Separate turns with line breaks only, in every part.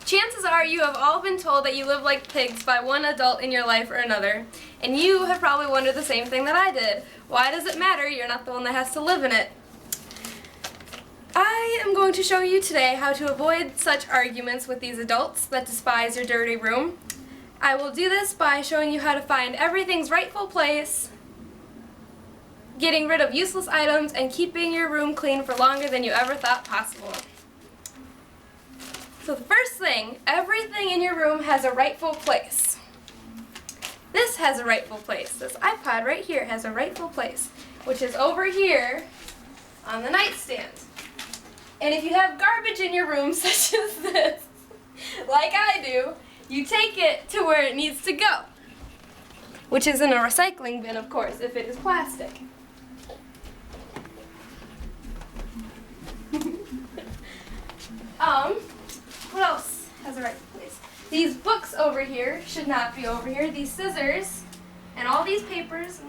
Chances are you have all been told that you live like pigs by one adult in your life or another, and you have probably wondered the same thing that I did. Why does it matter? You're not the one that has to live in it. I am going to show you today how to avoid such arguments with these adults that despise your dirty room. I will do this by showing you how to find everything's rightful place, getting rid of useless items, and keeping your room clean for longer than you ever thought possible. So the first thing, everything in your room has a rightful place. This has a rightful place. This iPod right here has a rightful place, which is over here on the nightstand. And if you have garbage in your room, such as this, like I do, you take it to where it needs to go, which is in a recycling bin, of course, if it is plastic. What else has a rightful place? These books over here should not be over here. These scissors and all these papers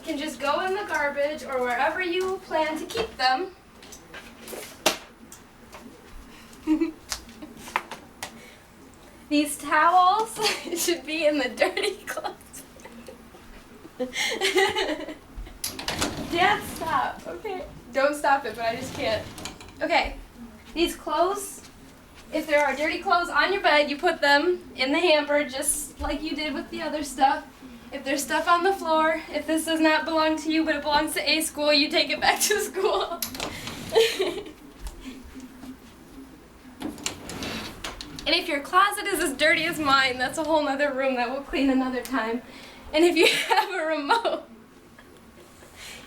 can just go in the garbage or wherever you plan to keep them. These towels should be in the dirty clothes. Dad, stop. Okay. Don't stop it, but I just can't. Okay. These clothes, if there are dirty clothes on your bed, you put them in the hamper just like you did with the other stuff. If there's stuff on the floor, if this does not belong to you but it belongs to a school, you take it back to school. And if your closet is as dirty as mine, that's a whole nother room that we'll clean another time. And if you have a remote,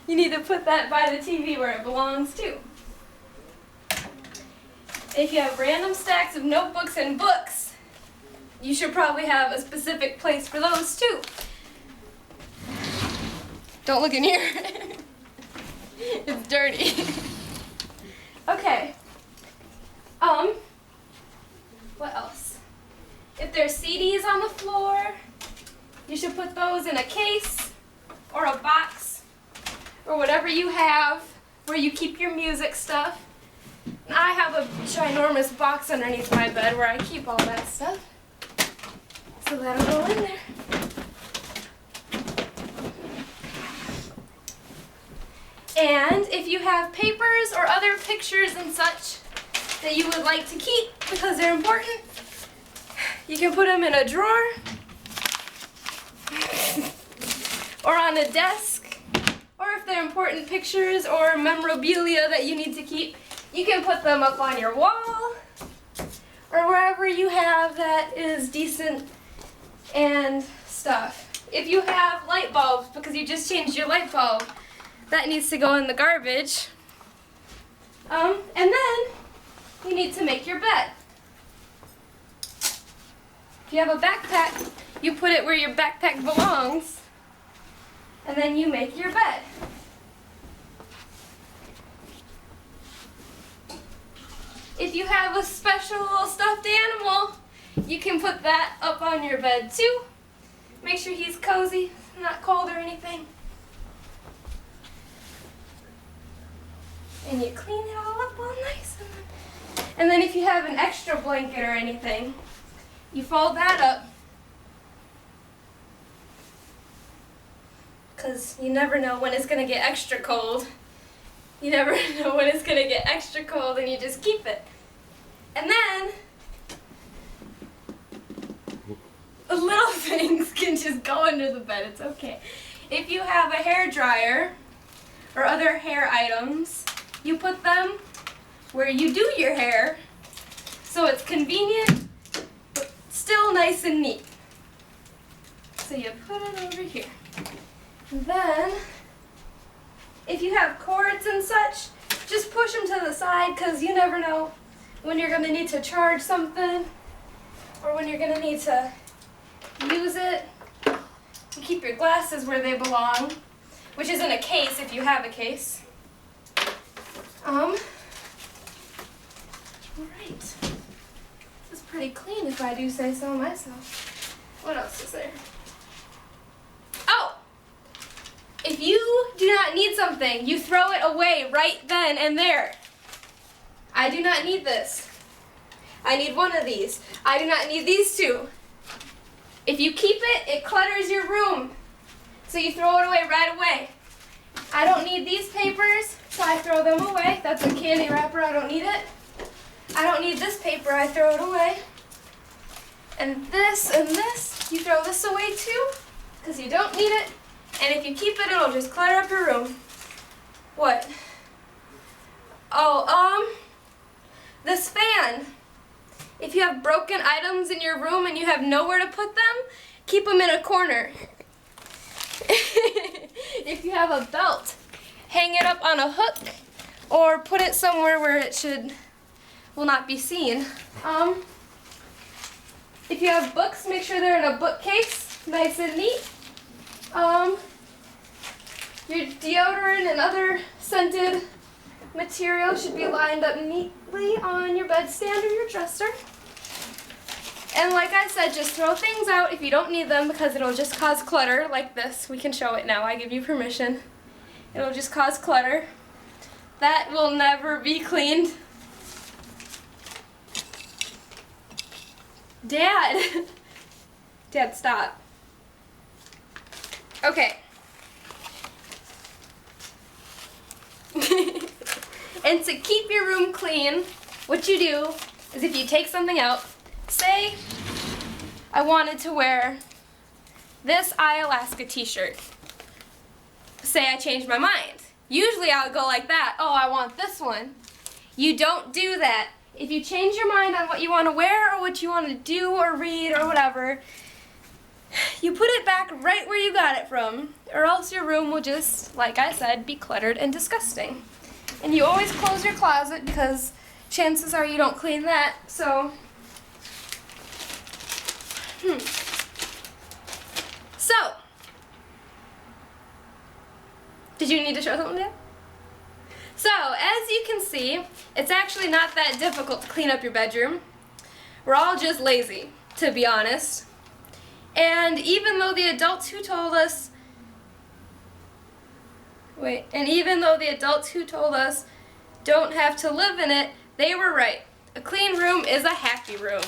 you need to put that by the TV where it belongs too. If you have random stacks of notebooks and books, you should probably have a specific place for those too. Don't look in here. It's dirty. Okay. What else? If there's CDs on the floor, you should put those in a case or a box or whatever you have where you keep your music stuff. And I have a ginormous box underneath my bed where I keep all that stuff. So that'll go in there. And if you have papers or other pictures and such that you would like to keep because they're important, you can put them in a drawer or on a desk, or if they're important pictures or memorabilia that you need to keep, you can put them up on your wall or wherever you have that is decent and stuff. If you have light bulbs because you just changed your light bulb, that needs to go in the garbage. And then you need to make your bed. If you have a backpack, you put it where your backpack belongs, and then you make your bed. If you have a special little stuffed animal, you can put that up on your bed too. Make sure he's cozy, not cold or anything. And you clean it all up all nice. And then if you have an extra blanket or anything, you fold that up. Because you never know when it's going to get extra cold. You never know when it's going to get extra cold, and you just keep it. And then little things can just go under the bed. It's okay. If you have a hair dryer or other hair items, you put them where you do your hair, so it's convenient, but still nice and neat. So you put it over here. And then, if you have cords and such, just push them to the side, because you never know when you're going to need to charge something, or when you're going to need to use it. You keep your glasses where they belong, which is in a case if you have a case. Alright. This is pretty clean if I do say so myself. What else is there? Oh! If you do not need something, you throw it away right then and there. I do not need this. I need one of these. I do not need these two. If you keep it, it clutters your room. So you throw it away right away. I don't need these papers, so I throw them away. That's a candy wrapper, I don't need it. I don't need this paper, I throw it away. And this, you throw this away too, because you don't need it. And if you keep it, it'll just clutter up your room. What? Oh, this fan. If you have broken items in your room and you have nowhere to put them, keep them in a corner. If you have a belt, hang it up on a hook or put it somewhere where it will not be seen. If you have books, make sure they're in a bookcase, nice and neat. Your deodorant and other scented material should be lined up neatly on your bedstand or your dresser. And like I said, just throw things out if you don't need them because it'll just cause clutter like this. We can show it now. I give you permission. It'll just cause clutter. That will never be cleaned. Dad! Dad, stop. Okay. And to keep your room clean, what you do is if you take something out, say I wanted to wear this iAlaska t-shirt. Say I changed my mind. Usually I would go like that, oh, I want this one. You don't do that. If you change your mind on what you want to wear or what you want to do or read or whatever, you put it back right where you got it from, or else your room will just, like I said, be cluttered and disgusting. And you always close your closet because chances are you don't clean that, so. So, did you need to show something there? So, as you can see, it's actually not that difficult to clean up your bedroom. We're all just lazy, to be honest. And even though the adults who told us don't have to live in it, they were right. A clean room is a happy room.